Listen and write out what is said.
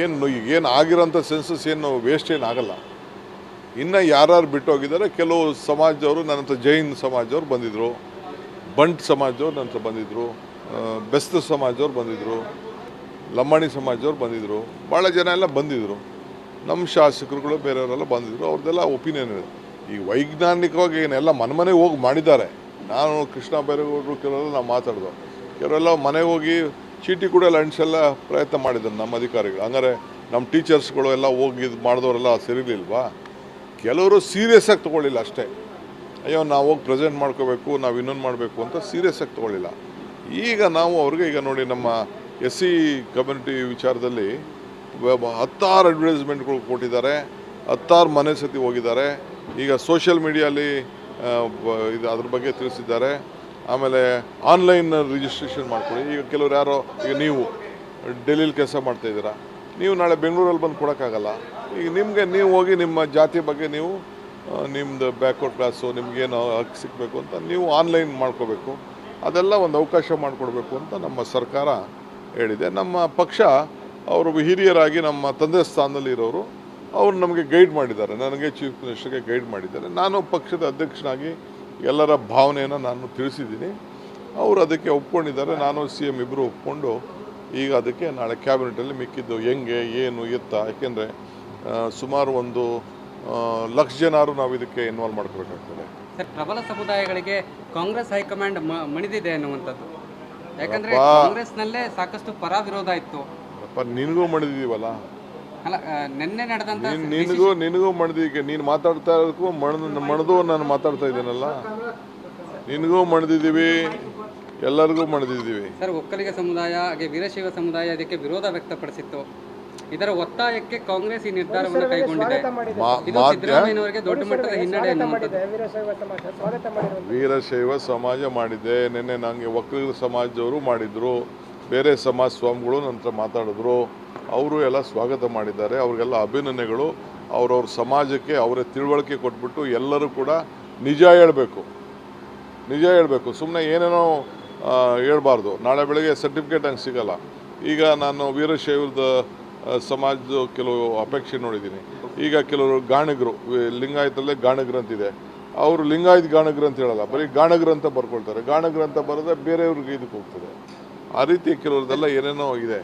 ಏನು ಆಗಿರೋಂಥ ಸೆನ್ಸಸ್ ಏನು ವೇಸ್ಟ್ ಏನಾಗಲ್ಲ. ಇನ್ನು ಯಾರ್ಯಾರು ಬಿಟ್ಟು ಹೋಗಿದ್ದಾರೆ, ಕೆಲವು ಸಮಾಜದವರು ನನ್ನ ಹತ್ರ ಜೈನ್ ಸಮಾಜದವ್ರು ಬಂದಿದ್ದರು, ಬಂಟ್ ಸಮಾಜದವ್ರು ನನ್ನ ಹತ್ರ ಬಂದಿದ್ದರು, ಬೆಸ್ತ ಸಮಾಜದವ್ರು ಬಂದಿದ್ದರು, ಲಂಬಾಣಿ ಸಮಾಜದವ್ರು ಬಂದಿದ್ದರು, ಭಾಳ ಜನ ಎಲ್ಲ ಬಂದಿದ್ದರು. ನಮ್ಮ ಶಾಸಕರುಗಳು ಬೇರೆಯವರೆಲ್ಲ ಬಂದಿದ್ದರು. ಅವ್ರದ್ದೆಲ್ಲ ಒಪಿನಿಯನ್ ಇದೆ. ಈಗ ವೈಜ್ಞಾನಿಕವಾಗಿ ಏನೆಲ್ಲ ಮನೆಗೆ ಹೋಗಿ ಮಾಡಿದ್ದಾರೆ. ನಾನು ಕೃಷ್ಣ ಬೈರೇಗೌಡರು ಕೆಲವೆಲ್ಲ ನಾವು ಮಾತಾಡಿದೋ, ಕೆಲವೆಲ್ಲ ಮನೆಗೆ ಹೋಗಿ ಚೀಟಿ ಕೂಡ ಅಂಟಿಸೆಲ್ಲ ಪ್ರಯತ್ನ ಮಾಡಿದ್ದಾರೆ ನಮ್ಮ ಅಧಿಕಾರಿಗಳು. ಹಂಗಾರೆ ನಮ್ಮ ಟೀಚರ್ಸ್ಗಳು ಎಲ್ಲ ಹೋಗಿ ಇದು ಮಾಡಿದವರೆಲ್ಲ ಸರಿಲಿಲ್ವಾ? ಕೆಲವರು ಸೀರಿಯಸ್ ಆಗಿ ತೊಗೊಳ್ಳಿಲ್ಲ ಅಷ್ಟೇ. ಅಯ್ಯೋ ನಾವು ಹೋಗಿ ಪ್ರೆಸೆಂಟ್ ಮಾಡ್ಕೋಬೇಕು, ನಾವು ಇನ್ನೊಂದು ಮಾಡಬೇಕು ಅಂತ ಸೀರಿಯಸ್ ಆಗಿ ತೊಗೊಳ್ಳಿಲ್ಲ. ಈಗ ನಾವು ಅವ್ರಿಗೆ ಈಗ ನೋಡಿ, ನಮ್ಮ SC ಕಮ್ಯುನಿಟಿ ವಿಚಾರದಲ್ಲಿ 10 ಅಡ್ವರ್ಟೈಸ್ಮೆಂಟ್ಗಳು ಕೊಟ್ಟಿದ್ದಾರೆ, 10 ಮನೆ ಸತಿ ಹೋಗಿದ್ದಾರೆ. ಈಗ ಸೋಷಿಯಲ್ ಮೀಡಿಯಲ್ಲಿ ಇದು ಅದ್ರ ಬಗ್ಗೆ ತಿಳಿಸಿದ್ದಾರೆ. ಆಮೇಲೆ ಆನ್ಲೈನ್ ರಿಜಿಸ್ಟ್ರೇಷನ್ ಮಾಡ್ಕೊಳ್ಳಿ. ಈಗ ಕೆಲವರು ಯಾರೋ, ಈಗ ನೀವು ಡೆಲ್ಲಿಲಿ ಕೆಲಸ ಮಾಡ್ತಾಯಿದ್ದೀರಾ, ನೀವು ನಾಳೆ ಬೆಂಗಳೂರಲ್ಲಿ ಬಂದು ಕೊಡೋಕ್ಕಾಗಲ್ಲ. ಈಗ ನಿಮಗೆ ನೀವು ಹೋಗಿ ನಿಮ್ಮ ಜಾತಿ ಬಗ್ಗೆ ನೀವು ನಿಮ್ಮದು ಬ್ಯಾಕ್ವರ್ಡ್ ಕ್ಲಾಸು ನಿಮಗೇನು ಹಕ್ಕು ಸಿಗಬೇಕು ಅಂತ ನೀವು ಆನ್ಲೈನ್ ಮಾಡ್ಕೋಬೇಕು. ಅದೆಲ್ಲ ಒಂದು ಅವಕಾಶ ಮಾಡಿಕೊಡ್ಬೇಕು ಅಂತ ನಮ್ಮ ಸರ್ಕಾರ ಹೇಳಿದೆ. ನಮ್ಮ ಪಕ್ಷ ಅವರು ಹಿರಿಯರಾಗಿ ನಮ್ಮ ತಂದೆ ಸ್ಥಾನದಲ್ಲಿ ಇರೋರು ಅವರು ನಮಗೆ ಗೈಡ್ ಮಾಡಿದ್ದಾರೆ. ನನಗೆ ಚೀಫ್ ಮಿನಿಸ್ಟರ್ಗೆ ಗೈಡ್ ಮಾಡಿದ್ದಾರೆ. ನಾನು ಪಕ್ಷದ ಅಧ್ಯಕ್ಷನಾಗಿ ಎಲ್ಲರ ಭಾವನೆಯನ್ನು ನಾನು ತಿಳಿಸಿದ್ದೀನಿ. ಅವರು ಅದಕ್ಕೆ ಒಪ್ಕೊಂಡಿದ್ದಾರೆ. ನಾನು CM ಇಬ್ಬರು ಒಪ್ಕೊಂಡು ಈಗ ಅದಕ್ಕೆ ನಾಳೆ ಕ್ಯಾಬಿನೆಟಲ್ಲಿ ಮಿಕ್ಕಿದ್ದು ಹೆಂಗೆ ಏನು ಎತ್ತ, ಯಾಕೆಂದರೆ ಸುಮಾರು 1,00,000 ಜನರು ನಾವು ಇದಕ್ಕೆ ಇನ್ವಾಲ್ವ್ ಮಾಡ್ಕೋಬೇಕಾಗ್ತದೆ. ಪ್ರಬಲ ಸಮುದಾಯಗಳಿಗೆ ಕಾಂಗ್ರೆಸ್ ಹೈಕಮಾಂಡ್ ಮಣಿದಿದೆ ಅನ್ನುವಂಥದ್ದು. ಯಾಕಂದ್ರೆ ಕಾಂಗ್ರೆಸ್ನಲ್ಲೇ ಸಾಕಷ್ಟು ಪರ ವಿರೋಧ ಇತ್ತು. ನಿನಗೂ ಮಣಿದಿದ್ದೀವಲ್ಲ, ಅಲ್ಲ ನಿನ್ನೆ ನಡೆದಂತ ನಿನಗೂ ಮಣಿದೀಗ ನೀನು ಮಾತಾಡ್ತಾ ಇರೋದಕ್ಕೂ ಮಣದು ನಾನು ಮಾತಾಡ್ತಾ ಇದ್ದೇನಲ್ಲ. ನಿನಗೂ ಮಣಿದಿದ್ದೀವಿ, ಎಲ್ಲರಿಗೂ ಮಣಿದಿದ್ದೀವಿ. ಸರ್, ಒಕ್ಕಲಿಗ ಸಮುದಾಯ ಹಾಗೆ ವೀರಶೈವ ಸಮುದಾಯ ಇದಕ್ಕೆ ವಿರೋಧ ವ್ಯಕ್ತಪಡಿಸಿತ್ತು. ಇದರ ಒತ್ತಾಯಕ್ಕೆ ಕಾಂಗ್ರೆಸ್ ಈ ನಿರ್ಧಾರವನ್ನು ಕೈಗೊಂಡಿದೆ. ಸಿದ್ದರಾಮಯ್ಯನವರಿಗೆ ದೊಡ್ಡ ಮಟ್ಟದ ಹಿನ್ನಡೆ ಅನ್ನುವಂಥದ್ದು ವೀರಶೈವ ಸಮಾಜ ಮಾಡಿದೆ. ನಿನ್ನೆ ನನಗೆ ಒಕ್ಕಲಿಗ ಸಮಾಜದವರು ಮಾಡಿದ್ರು, ಬೇರೆ ಸಮಾಜ ಸ್ವಾಮಿಗಳು ನಂತರ ಮಾತಾಡಿದ್ರು. ಅವರು ಎಲ್ಲ ಸ್ವಾಗತ ಮಾಡಿದ್ದಾರೆ. ಅವ್ರಿಗೆಲ್ಲ ಅಭಿನಂದನೆಗಳು. ಅವ್ರವ್ರ ಸಮಾಜಕ್ಕೆ ಅವರೇ ತಿಳುವಳಿಕೆ ಕೊಟ್ಬಿಟ್ಟು ಎಲ್ಲರೂ ಕೂಡ ನಿಜ ಹೇಳಬೇಕು. ಸುಮ್ಮನೆ ಏನೇನೋ ಹೇಳ್ಬಾರ್ದು. ನಾಳೆ ಬೆಳಗ್ಗೆ ಸರ್ಟಿಫಿಕೇಟ್ ಹಂಗೆ ಸಿಗಲ್ಲ. ಈಗ ನಾನು ವೀರಶೈವದ ಸಮಾಜದ ಕೆಲವು ಅಪೇಕ್ಷೆ ನೋಡಿದ್ದೀನಿ. ಈಗ ಕೆಲವರು ಗಾಣಿಗರು, ಲಿಂಗಾಯತಲ್ಲೇ ಗಾಣಿಗರು ಅಂತಿದೆ, ಅವರು ಲಿಂಗಾಯತ್ ಗಾಣಿಗರು ಅಂತ ಹೇಳಲ್ಲ, ಬರೀ ಗಾಣಿಗರು ಅಂತ ಬರ್ಕೊಳ್ತಾರೆ. ಗಾಣಿಗರು ಅಂತ ಬರೋದೇ ಬೇರೆಯವ್ರಿಗೆ ಇದಕ್ಕೆ ಹೋಗ್ತದೆ. ಆ ರೀತಿ ಕೆಲವ್ರದ್ದೆಲ್ಲ ಏನೇನೋ ಇದೆ.